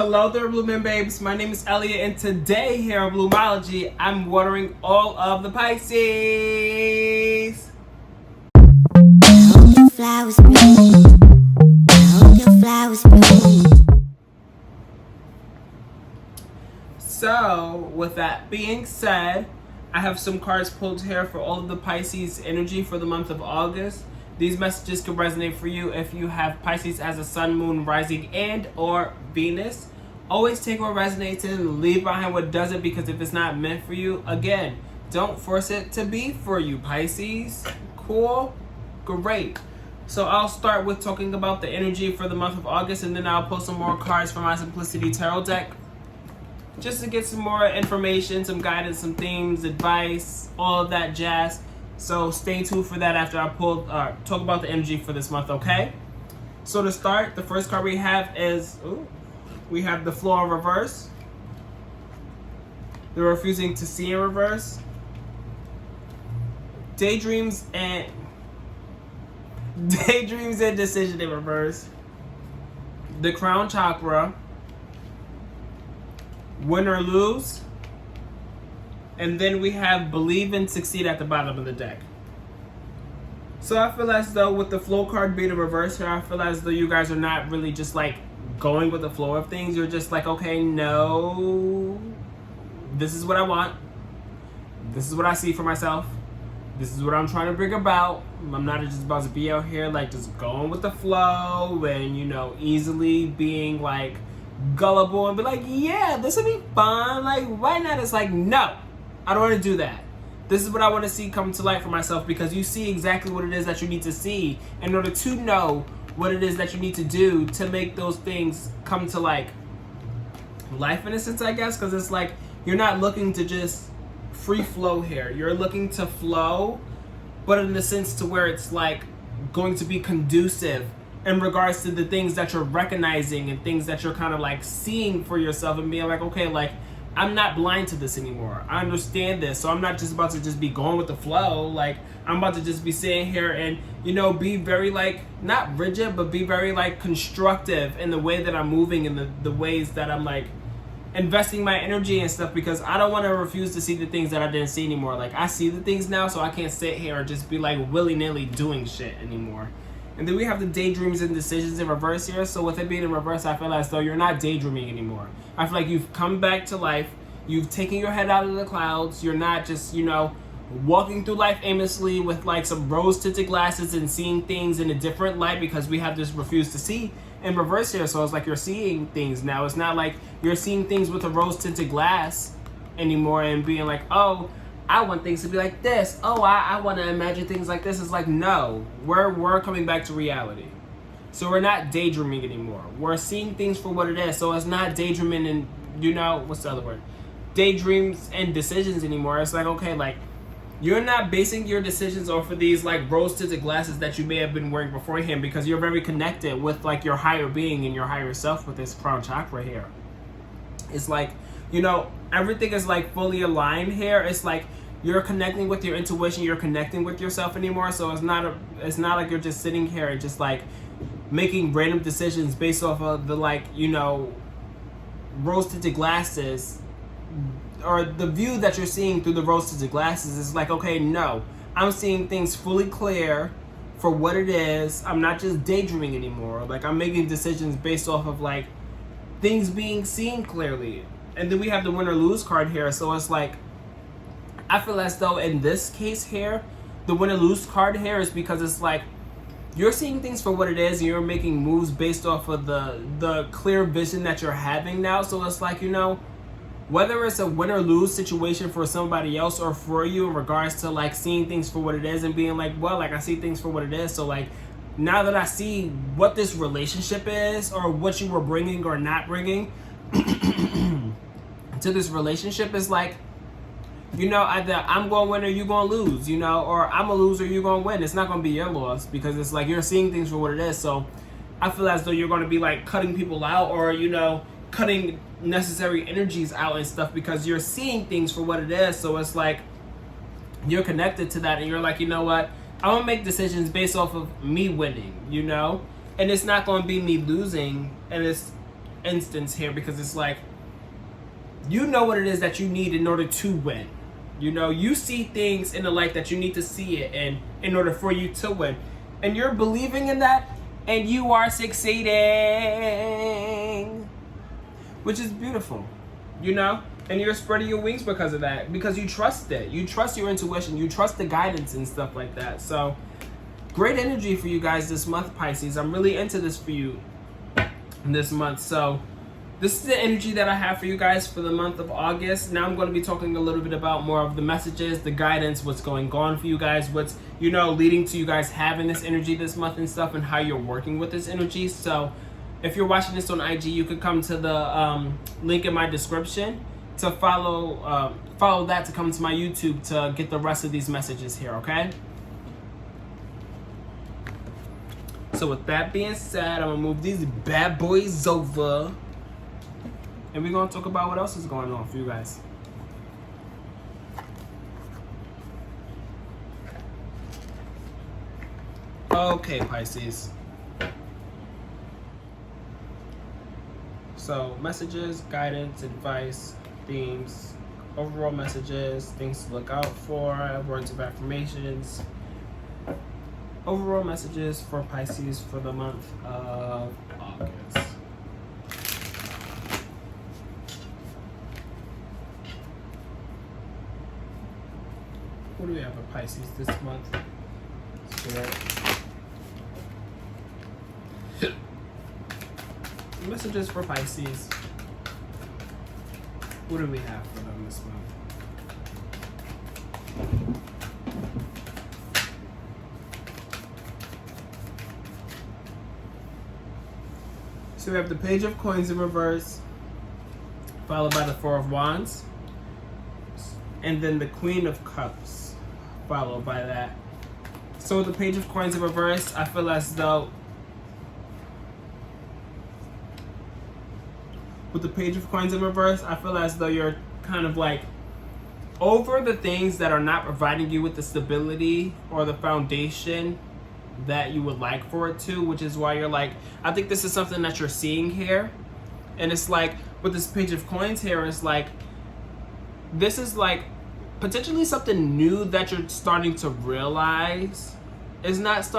Hello there, Blooming Babes. My name is Elliott, and today here on Bloomology, I'm watering all of the Pisces. So, with that being said, I have some cards pulled here for all of the Pisces energy for the month of August. These messages can resonate for you if you have Pisces as a sun, moon, rising, and or Venus. Always take what resonates and leave behind what doesn't, because if it's not meant for you, again, don't force it to be for you, Pisces. Cool? Great. So I'll start with talking about the energy for the month of August, and then I'll pull some more cards from my Simplicity Tarot deck just to get some more information, some guidance, some themes, advice, all of that jazz. So stay tuned for that after I talk about the energy for this month, okay? So to start, the first card we have is, we have the Flow in reverse. The Refusing to See in reverse. Daydreams and Decision in reverse. The Crown Chakra. Win or Lose. And then we have Believe and Succeed at the bottom of the deck. So I feel as though with the Flow card being in reverse here, I feel as though you guys are not really just like going with the flow of things. You're just like, okay, no, this is what I want. This is what I see for myself. This is what I'm trying to bring about. I'm not just about to be out here like just going with the flow and, you know, easily being like gullible and be like, yeah, this will be fun. Like right now it's like, no, I don't want to do that. This is what I want to see come to light for myself, because you see exactly what it is that you need to see in order to know what it is that you need to do to make those things come to like life, in a sense, I guess, because it's like you're not looking to just free flow here. You're looking to flow, but in the sense to where it's like going to be conducive in regards to the things that you're recognizing and things that you're kind of like seeing for yourself and being like, okay, like I'm not blind to this anymore. I understand this. So I'm not just about to just be going with the flow. Like I'm about to just be sitting here and, you know, be very like, not rigid, but be very like constructive in the way that I'm moving and the ways that I'm like investing my energy and stuff, because I don't want to refuse to see the things that I didn't see anymore. Like I see the things now, so I can't sit here and just be like willy-nilly doing shit anymore. And then we have the Daydreams and Decisions in reverse here. So with it being in reverse, I feel as though you're not daydreaming anymore. I feel like you've come back to life. You've taken your head out of the clouds. You're not just, you know, walking through life aimlessly with like some rose-tinted glasses and seeing things in a different light, because we have this refuse to see in reverse here. So it's like you're seeing things now. It's not like you're seeing things with a rose-tinted glass anymore and being like, oh, I want things to be like this. Oh, I want to imagine things like this. It's like, no, we're coming back to reality. So we're not daydreaming anymore. We're seeing things for what it is. So it's not daydreaming and, you know, what's the other word? Daydreams and decisions anymore. It's like, okay, like you're not basing your decisions off of these like rose-tinted glasses that you may have been wearing beforehand, because you're very connected with like your higher being and your higher self with this crown chakra here. It's like, you know, everything is like fully aligned here. It's like you're connecting with your intuition, you're connecting with yourself anymore. So it's not like you're just sitting here and just like making random decisions based off of the like, you know, rose-tinted glasses, or the view that you're seeing through the rose-tinted glasses. Is like, okay, no, I'm seeing things fully clear for what it is. I'm not just daydreaming anymore. Like I'm making decisions based off of like things being seen clearly. And then we have the Win or Lose card here. So it's like, I feel as though in this case here, the Win or Lose card here is because it's like you're seeing things for what it is and you're making moves based off of the clear vision that you're having now. So it's like, you know, whether it's a win or lose situation for somebody else or for you in regards to like seeing things for what it is and being like, well, like I see things for what it is. So like now that I see what this relationship is, or what you were bringing or not bringing to this relationship, is like, you know, either I'm going to win or you're going to lose, you know, or I'm a loser, you're going to win. It's not going to be your loss, because it's like you're seeing things for what it is. So I feel as though you're going to be like cutting people out, or, you know, cutting necessary energies out and stuff, because you're seeing things for what it is. So it's like you're connected to that and you're like, you know what, I'm going to make decisions based off of me winning, you know, and it's not going to be me losing, and it's instance here, because it's like, you know what it is that you need in order to win. You know, you see things in the light that you need to see it in order for you to win. And you're believing in that, and you are succeeding, which is beautiful, you know? And you're spreading your wings because of that, because you trust it. You trust your intuition. You trust the guidance and stuff like that. So, great energy for you guys this month, Pisces. I'm really into this for you this month. So, this is the energy that I have for you guys for the month of August. Now I'm going to be talking a little bit about more of the messages, the guidance, what's going on for you guys, what's, you know, leading to you guys having this energy this month and stuff, and how you're working with this energy. So if you're watching this on IG, you could come to the link in my description to follow that to come to my YouTube to get the rest of these messages here, okay? So with that being said, I'm going to move these bad boys over. And we're going to talk about what else is going on for you guys. Okay, Pisces. So, messages, guidance, advice, themes, overall messages, things to look out for, words of affirmations. Overall messages for Pisces for the month of August. What do we have for Pisces this month? Messages for Pisces. What do we have for them this month? So we have the Page of Coins in reverse, followed by the Four of Wands, and then the Queen of Cups, followed by that. So the Page of Coins in reverse, I feel as though with the Page of Coins in reverse, I feel as though you're kind of like over the things that are not providing you with the stability or the foundation that you would like for it to, which is why you're like, I think this is something that you're seeing here. And it's like with this Page of Coins here, it's like this is like potentially something new that you're starting to realize is not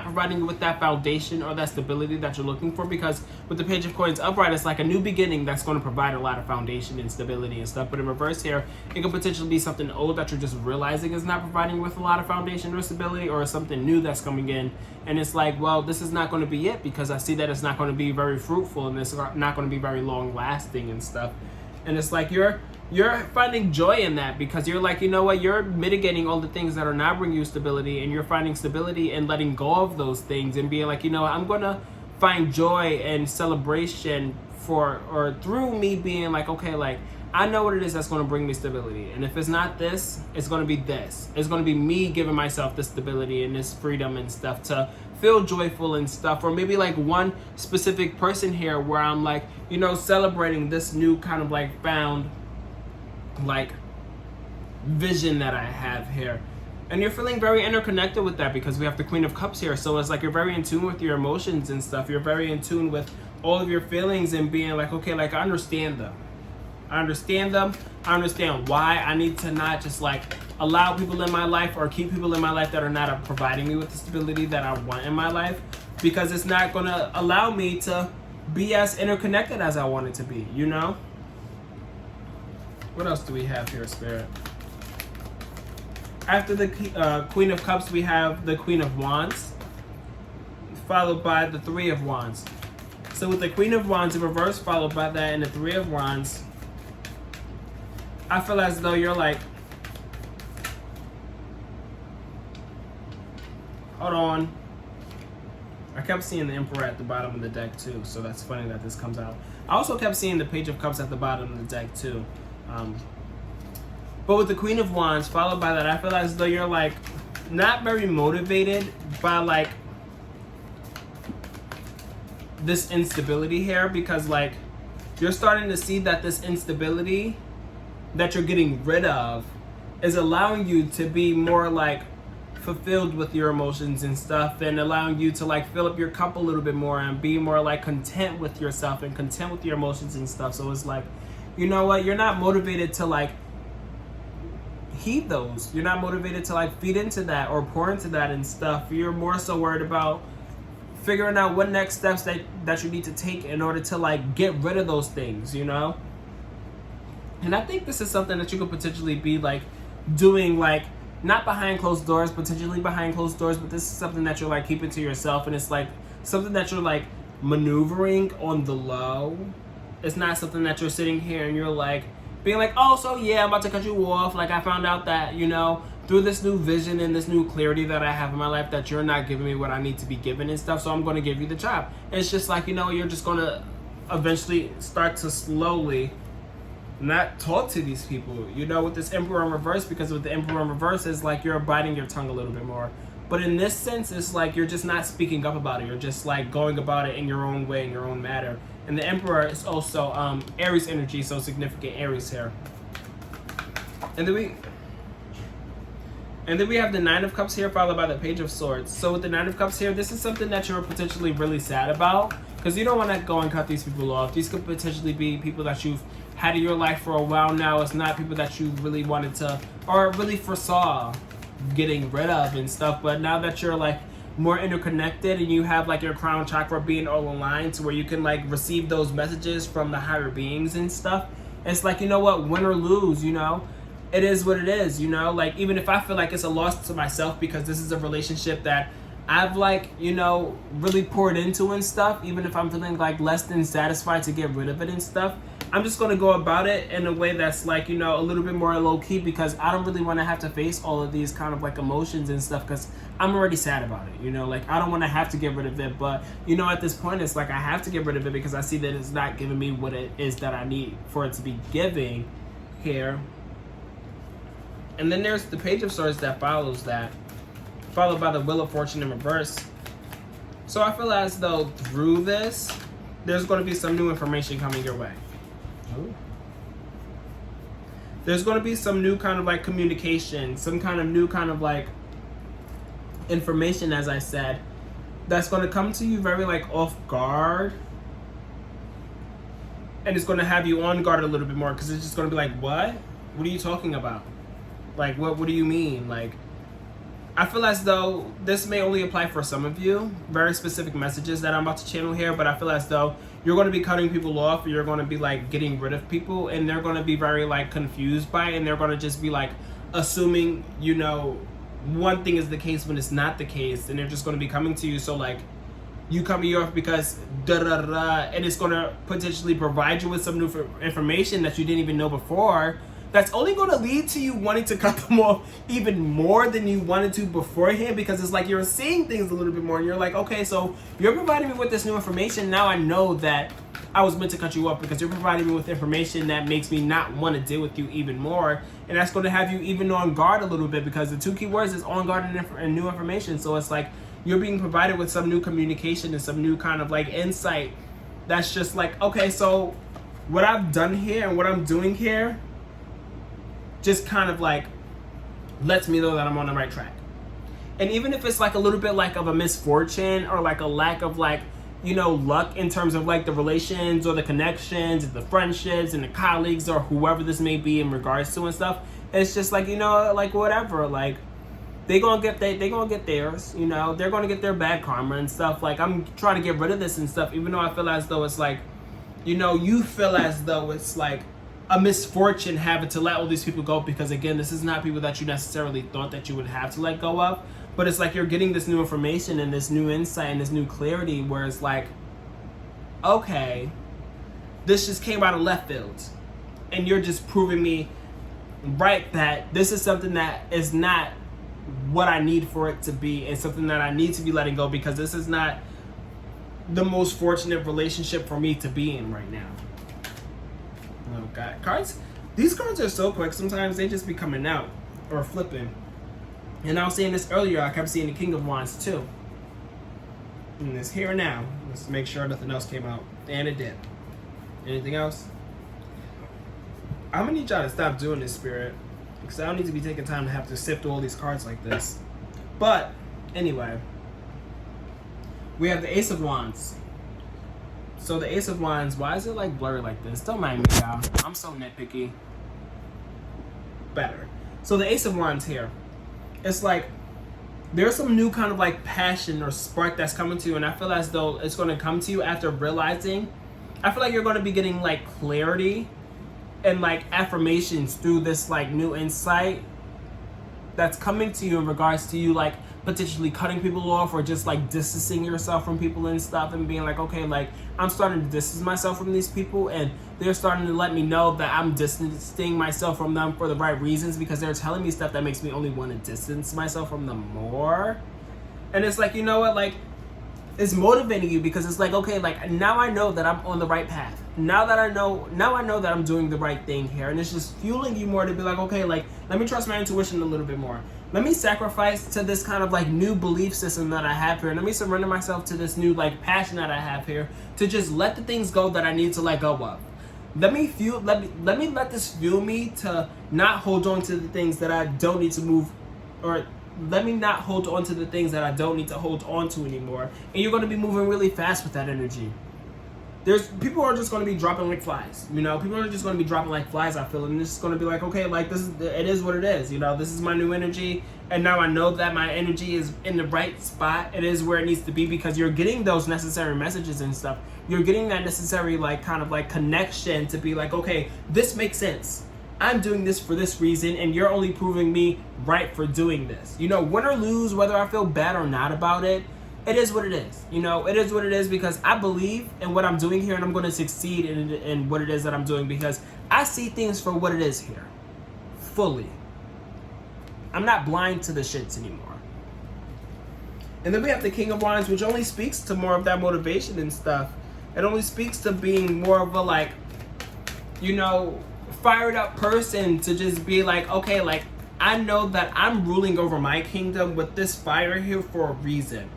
providing you with that foundation or that stability that you're looking for, because with the Page of Coins upright, it's like a new beginning that's going to provide a lot of foundation and stability and stuff. But in reverse here, it could potentially be something old that you're just realizing is not providing you with a lot of foundation or stability, or something new that's coming in, and it's like, well, this is not going to be it, because I see that it's not going to be very fruitful and it's not going to be very long lasting and stuff. And it's like you're finding joy in that, because you're like, you know what, you're mitigating all the things that are not bringing you stability, and you're finding stability and letting go of those things and being like, you know, I'm gonna find joy and celebration through me being like, okay, like I know what it is that's going to bring me stability, and if it's not this, it's going to be this. It's going to be me giving myself this stability and this freedom and stuff to feel joyful and stuff. Or maybe like one specific person here where I'm like, you know, celebrating this new kind of like found like vision that I have here. And you're feeling very interconnected with that, because we have the Queen of Cups here. So it's like you're very in tune with your emotions and stuff. You're very in tune with all of your feelings and being like, okay, like I understand them. I understand why I need to not just like allow people in my life or keep people in my life that are not providing me with the stability that I want in my life, because it's not going to allow me to be as interconnected as I want it to be, you know? What else do we have here, Spirit? After the Queen of Cups, we have the Queen of Wands, followed by the Three of Wands. So with the Queen of Wands in reverse, followed by that, and the Three of Wands, I feel as though you're like, hold on. I kept seeing the Emperor at the bottom of the deck too, so that's funny that this comes out. I also kept seeing the Page of Cups at the bottom of the deck too. But with the Queen of Wands, followed by that, I feel as though you're like not very motivated by like this instability here, because like you're starting to see that this instability that you're getting rid of is allowing you to be more like fulfilled with your emotions and stuff, and allowing you to like fill up your cup a little bit more and be more like content with yourself and content with your emotions and stuff. So it's like, you know what, you're not motivated to like heed those. You're not motivated to like feed into that or pour into that and stuff. You're more so worried about figuring out what next steps that you need to take in order to like get rid of those things, you know? And I think this is something that you could potentially be like doing, like not behind closed doors, potentially behind closed doors, but this is something that you're like keeping to yourself, and it's like something that you're like maneuvering on the low. It's not something that you're sitting here and you're like being like, oh, so yeah, I'm about to cut you off. Like I found out that, you know, through this new vision and this new clarity that I have in my life, that you're not giving me what I need to be given and stuff, so I'm going to give you the job. It's just like, you know, you're just going to eventually start to slowly not talk to these people, you know, with this Emperor in reverse, because with the Emperor in reverse, it's like you're biting your tongue a little bit more. But in this sense, it's like you're just not speaking up about it. You're just like going about it in your own way, in your own manner. And the Emperor is also Aries energy, so significant Aries here. And then we have the Nine of Cups here, followed by the Page of Swords. So with the Nine of Cups here, this is something that you're potentially really sad about, because you don't want to go and cut these people off. These could potentially be people that you've had in your life for a while now. It's not people that you really wanted to, or really foresaw getting rid of and stuff. But now that you're like more interconnected and you have like your crown chakra being all aligned to where you can like receive those messages from the higher beings and stuff, it's like, you know what, win or lose, you know, it is what it is, you know. Like even if I feel like it's a loss to myself because this is a relationship that I've like, you know, really poured into and stuff, even if I'm feeling like less than satisfied to get rid of it and stuff, I'm just going to go about it in a way that's like, you know, a little bit more low key, because I don't really want to have to face all of these kind of like emotions and stuff, because I'm already sad about it, you know. Like I don't want to have to get rid of it, but you know, at this point it's like I have to get rid of it because I see that it's not giving me what it is that I need for it to be giving here. And then there's the Page of Swords that follows that, followed by the Wheel of Fortune in reverse. So I feel as though through this, there's going to be some new information coming your way. Ooh. There's going to be some new kind of like communication, some kind of new kind of like information, as I said, that's going to come to you very like off guard. And it's going to have you on guard a little bit more, because it's just going to be like, what? What are you talking about? Like, what do you mean? Like, I feel as though this may only apply for some of you, very specific messages that I'm about to channel here, but I feel as though you're going to be cutting people off, or you're going to be like getting rid of people, and they're going to be very like confused by it, and they're going to just be like assuming, you know, one thing is the case when it's not the case, and they're just going to be coming to you. So like, you cut me off because and it's going to potentially provide you with some new information that you didn't even know before, that's only going to lead to you wanting to cut them off even more than you wanted to beforehand, because it's like you're seeing things a little bit more and you're like, okay, so you're providing me with this new information. Now I know that I was meant to cut you off, because you're providing me with information that makes me not want to deal with you even more. And that's going to have you even on guard a little bit, because the two key words is on guard and new information. So it's like you're being provided with some new communication and some new kind of like insight that's just like, okay, so what I've done here and what I'm doing here just kind of like lets me know that I'm on the right track. And even if it's like a little bit like of a misfortune, or like a lack of like, you know, luck in terms of like the relations or the connections and the friendships and the colleagues or whoever this may be in regards to and stuff, it's just like, you know, like whatever, like they gonna get theirs, you know, they're gonna get their bad karma and stuff. Like I'm trying to get rid of this and stuff, even though I feel as though it's like, you know, you feel as though it's like a misfortune having to let all these people go, because again, this is not people that you necessarily thought that you would have to let go of, but it's like you're getting this new information and this new insight and this new clarity where it's like, okay, this just came out of left field, and you're just proving me right that this is something that is not what I need for it to be, and something that I need to be letting go, because this is not the most fortunate relationship for me to be in right now. Oh god, cards, these cards are so quick, sometimes they just be coming out or flipping. And I was saying this earlier, I kept seeing the King of Wands too, and it's here now. Let's make sure nothing else came out, and it did. Anything else? I'm gonna need y'all to stop doing this, Spirit, because I don't need to be taking time to have to sift through all these cards like this. But anyway, we have the Ace of Wands. So the Ace of Wands, why is it like blurry like this? Don't mind me, y'all. I'm so nitpicky. Better. So the Ace of Wands here, it's like there's some new kind of like passion or spark that's coming to you, and I feel as though it's going to come to you after realizing. I feel like you're going to be getting like clarity and like affirmations through this like new insight that's coming to you in regards to you like potentially cutting people off or just like distancing yourself from people and stuff, and being like, okay, like I'm starting to distance myself from these people, and they're starting to let me know that I'm distancing myself from them for the right reasons, because they're telling me stuff that makes me only want to distance myself from them more. And it's like, you know what, like it's motivating you, because it's like, okay, like now I know that I'm on the right path. Now I know that I'm doing the right thing here, and it's just fueling you more to be like, okay, like let me trust my intuition a little bit more. Let me sacrifice to this kind of like new belief system that I have here, and let me surrender myself to this new like passion that I have here, to just let the things go that I need to let go of. Let me let this fuel me to not hold on to the things that I don't need to move, or let me not hold on to the things that I don't need to hold on to anymore. And you're going to be moving really fast with that energy. There's people are just going to be dropping like flies, you know. People are just going to be dropping like flies, I feel, and it's going to be like, okay, like it is what it is, you know. This is my new energy, and now I know that my energy is in the right spot. It is where it needs to be, because you're getting those necessary messages and stuff. You're getting that necessary like kind of like connection to be like, okay, this makes sense. I'm doing this for this reason, and you're only proving me right for doing this. You know, win or lose, whether I feel bad or not about it, it is what it is. You know, it is what it is, because I believe in what I'm doing here, and I'm going to succeed in what it is that I'm doing, because I see things for what it is here. Fully. I'm not blind to the shits anymore. And then we have the King of Wands, which only speaks to more of that motivation and stuff. It only speaks to being more of a like, you know, fired up person, to just be like, okay, like I know that I'm ruling over my kingdom with this fire here for a reason.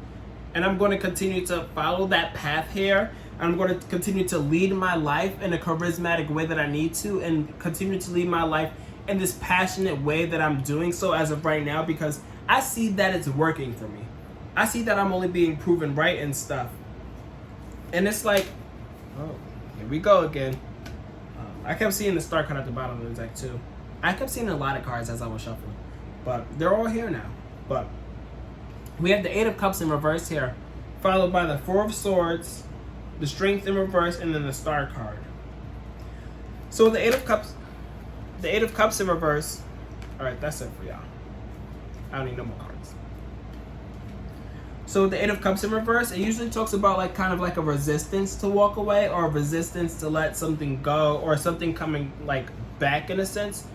And I'm going to continue to follow that path here. I'm going to continue to lead my life in a charismatic way that I need to, and continue to lead my life in this passionate way that I'm doing so as of right now, because I see that it's working for me. I see that I'm only being proven right and stuff. And it's like, oh, here we go again. I kept seeing the star card at the bottom of the deck too. I kept seeing a lot of cards as I was shuffling, but they're all here now. But we have the Eight of Cups in reverse here, followed by the Four of Swords, the Strength in reverse, and then the Star card. So the Eight of Cups in reverse. All right, that's it for y'all. I don't need no more cards. So the Eight of Cups in reverse, it usually talks about like kind of like a resistance to walk away, or a resistance to let something go, or something coming like back in a sense.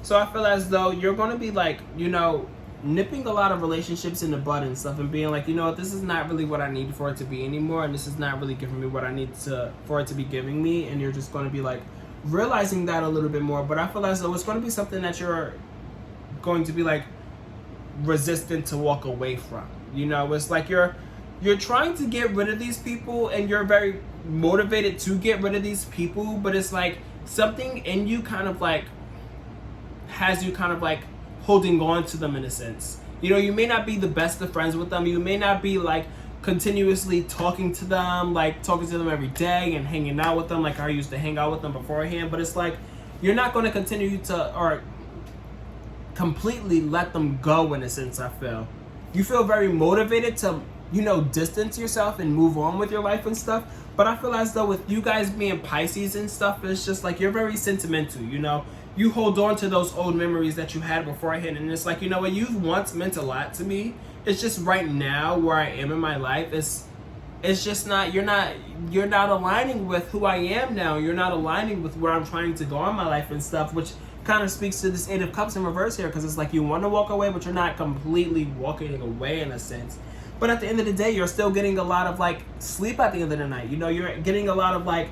So I feel as though you're going to be like, you know, nipping a lot of relationships in the bud and stuff, and being like, you know what, this is not really what I need for it to be anymore, and this is not really giving me what I need for it to be giving me, and you're just going to be like realizing that a little bit more. But I feel as though it's going to be something that you're going to be like resistant to walk away from. You know, it's like you're trying to get rid of these people, and you're very motivated to get rid of these people, but it's like something in you kind of like has you kind of like holding on to them in a sense. You know, you may not be the best of friends with them. You may not be like continuously talking to them every day and hanging out with them like I used to hang out with them beforehand. But it's like you're not going to continue to or completely let them go in a sense, I feel. You feel very motivated to, you know, distance yourself and move on with your life and stuff. But I feel as though with you guys being Pisces and stuff, it's just like you're very sentimental, you know. You hold on to those old memories that you had beforehand, and it's like, you know what, you've once meant a lot to me. It's just right now where I am in my life, it's just not, you're not aligning with who I am now. You're not aligning with where I'm trying to go in my life and stuff, which kind of speaks to this Eight of Cups in reverse here, because it's like you want to walk away, but you're not completely walking away in a sense. But at the end of the day, you're still getting a lot of like sleep at the end of the night. You know, you're getting a lot of like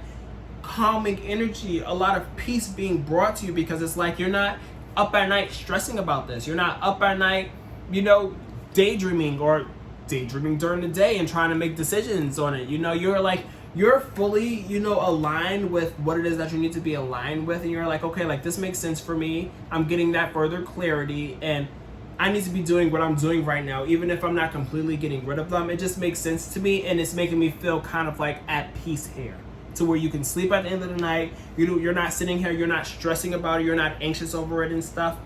calming energy, a lot of peace being brought to you, because it's like you're not up at night stressing about this. You're not up at night, you know, daydreaming during the day and trying to make decisions on it. You know, you're fully, you know, aligned with what it is that you need to be aligned with, and you're like, okay, like this makes sense for me. I'm getting that further clarity, and I need to be doing what I'm doing right now, even if I'm not completely getting rid of them. It just makes sense to me, and it's making me feel kind of like at peace here, to where you can sleep at the end of the night. You're not sitting here, you're not stressing about it, you're not anxious over it and stuff.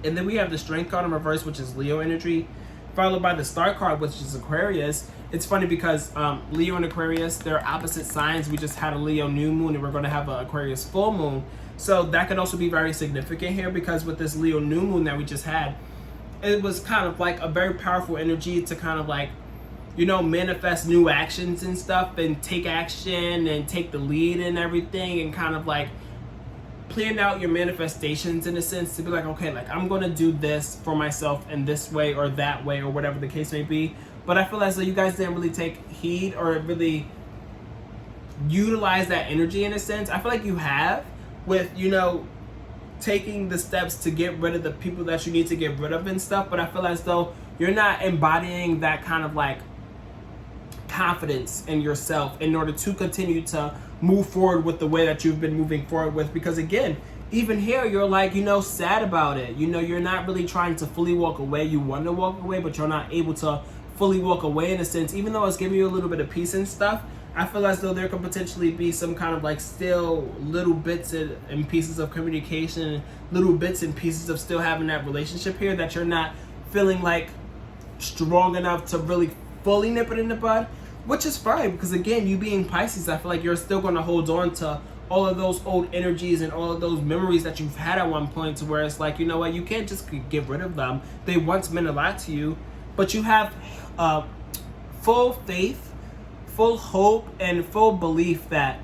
And then we have the Strength card in reverse, which is Leo energy, followed by the Star card, which is Aquarius. It's funny because Leo and Aquarius, they're opposite signs. We just had a Leo new moon, and we're going to have an Aquarius full moon. So that could also be very significant here, because with this Leo new moon that we just had, it was kind of like a very powerful energy to kind of like, you know, manifest new actions and stuff, and take action and take the lead and everything, and kind of like plan out your manifestations in a sense, to be like, okay, like I'm going to do this for myself in this way or that way or whatever the case may be. But I feel as though you guys didn't really take heed or really utilize that energy in a sense. I feel like you have, with, you know, taking the steps to get rid of the people that you need to get rid of and stuff, but I feel as though you're not embodying that kind of like confidence in yourself in order to continue to move forward with the way that you've been moving forward with. Because again, even here, you're like, you know, sad about it. You know, you're not really trying to fully walk away. You want to walk away, but you're not able to fully walk away in a sense. Even though it's giving you a little bit of peace and stuff, I feel as though there could potentially be some kind of like still little bits and pieces of communication, little bits and pieces of still having that relationship here that you're not feeling like strong enough to really fully nip it in the bud, which is fine, because again, you being Pisces, I feel like you're still going to hold on to all of those old energies and all of those memories that you've had at one point, to where it's like, you know what, you can't just get rid of them. They once meant a lot to you, but you have full faith, full hope, and full belief that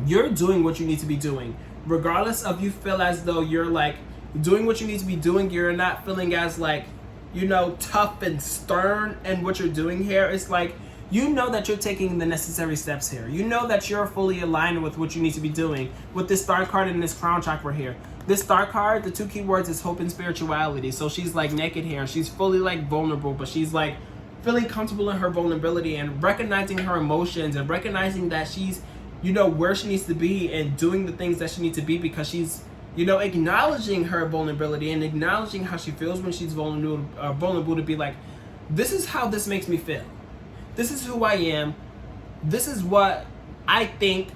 you're doing what you need to be doing. Regardless of you feel as though you're like doing what you need to be doing, you're not feeling as like, you know, tough and stern in what you're doing here. It's like, you know that you're taking the necessary steps here. You know that you're fully aligned with what you need to be doing with this Star card and this Crown chakra here. This Star card, the two keywords is hope and spirituality. So she's like naked here, and she's fully like vulnerable, but she's like feeling comfortable in her vulnerability and recognizing her emotions and recognizing that she's, you know, where she needs to be and doing the things that she needs to be, because she's, you know, acknowledging her vulnerability and acknowledging how she feels when she's vulnerable to be like, this is how this makes me feel. This is who I am. This is what I think.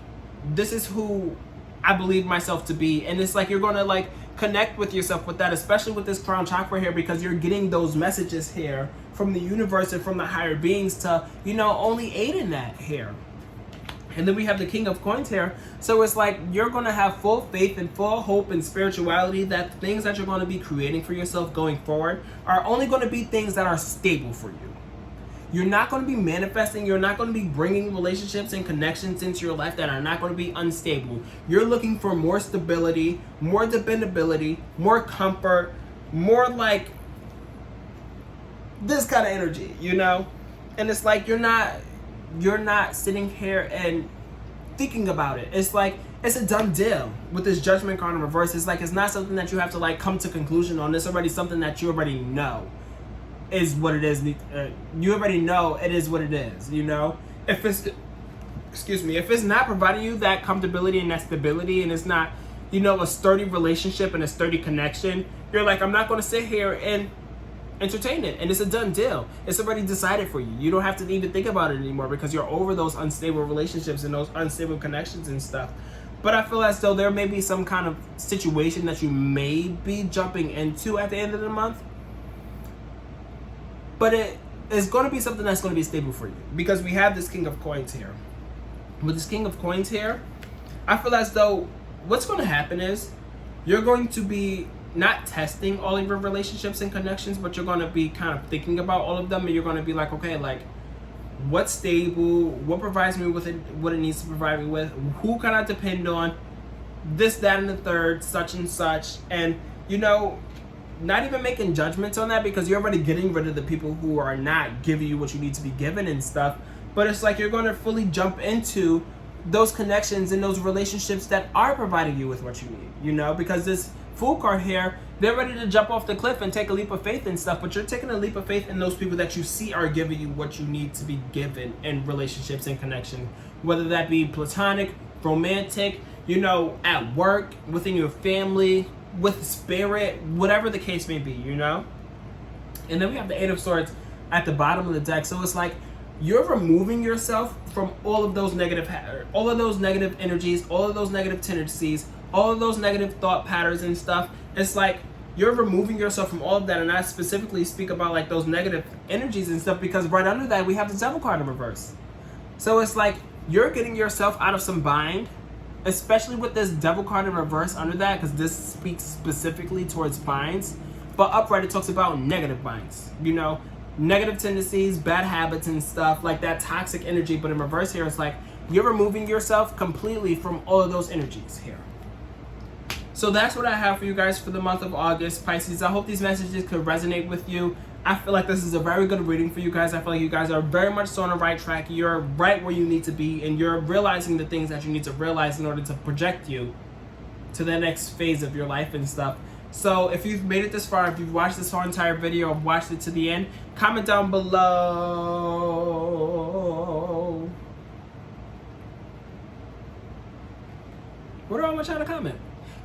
This is who I believe myself to be. And it's like you're going to like connect with yourself with that, especially with this Crown chakra here, because you're getting those messages here from the universe and from the higher beings to, you know, only aid in that here. And then we have the King of Coins here. So it's like you're going to have full faith and full hope and spirituality that the things that you're going to be creating for yourself going forward are only going to be things that are stable for you. You're not going to be manifesting. You're not going to be bringing relationships and connections into your life that are not going to be unstable. You're looking for more stability, more dependability, more comfort, more like this kind of energy, you know? And it's like you're not sitting here and thinking about it. It's like it's a done deal with this Judgment card in reverse. It's like it's not something that you have to like come to conclusion on. It's already something that you already know is what it is. You already know it is what it is, you know? If it's, if it's not providing you that comfortability and that stability, and it's not, you know, a sturdy relationship and a sturdy connection, you're like, I'm not going to sit here and entertain it. And it's a done deal. It's already decided for you. You don't have to even think about it anymore, because you're over those unstable relationships and those unstable connections and stuff. But I feel as though there may be some kind of situation that you may be jumping into at the end of the month. But it is going to be something that's going to be stable for you, because we have this King of Coins here. With this King of Coins here, I feel as though what's going to happen is you're going to be not testing all of your relationships and connections, but you're going to be kind of thinking about all of them, and you're going to be like, okay, like what's stable, what provides me with it, what it needs to provide me with, who can I depend on, this, that, and the third, such and such. And, you know, not even making judgments on that, because you're already getting rid of the people who are not giving you what you need to be given and stuff. But it's like you're going to fully jump into those connections and those relationships that are providing you with what you need, you know, because this Fool card here, they're ready to jump off the cliff and take a leap of faith and stuff, but you're taking a leap of faith in those people that you see are giving you what you need to be given in relationships and connection, whether that be platonic, romantic, you know, at work, within your family, with spirit, whatever the case may be, you know? And then we have the Eight of Swords at the bottom of the deck. So it's like you're removing yourself from all of those negative energies, all of those negative tendencies, all of those negative thought patterns and stuff. It's like you're removing yourself from all of that. And I specifically speak about like those negative energies and stuff because right under that we have the Devil card in reverse. So it's like you're getting yourself out of some bind, especially with this Devil card in reverse under that, because this speaks specifically towards binds. But upright, it talks about negative binds, you know, negative tendencies, bad habits and stuff, like that toxic energy. But in reverse here, it's like you're removing yourself completely from all of those energies here. So that's what I have for you guys for the month of August, Pisces. I hope these messages could resonate with you. I feel like this is a very good reading for you guys. I feel like you guys are very much so on the right track. You're right where you need to be, and you're realizing the things that you need to realize in order to project you to the next phase of your life and stuff. So if you've made it this far, if you've watched this whole entire video or watched it to the end, comment down below. What do I want y'all to comment?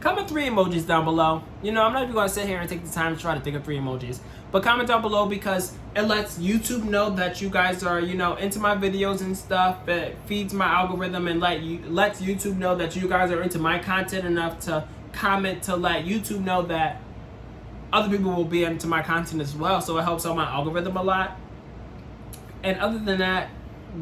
Comment 3 emojis down below. You know, I'm not even going to sit here and take the time to try to think of 3 emojis. But comment down below because it lets YouTube know that you guys are, you know, into my videos and stuff. It feeds my algorithm and lets YouTube know that you guys are into my content enough to comment to let YouTube know that other people will be into my content as well. So it helps out my algorithm a lot. And other than that,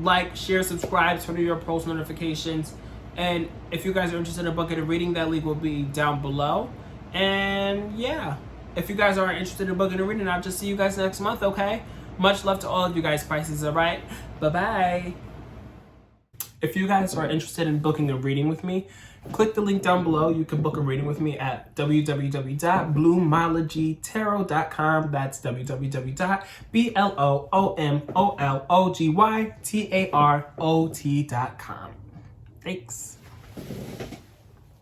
like, share, subscribe, turn on your post notifications. And if you guys are interested in a booking a reading, that link will be down below. And yeah, if you guys are interested in booking a reading, I'll just see you guys next month, okay? Much love to all of you guys, Pisces, all right? Bye-bye. If you guys are interested in booking a reading with me, click the link down below. You can book a reading with me at www.bloomologytarot.com. That's www.bloomologytarot.com. Thanks.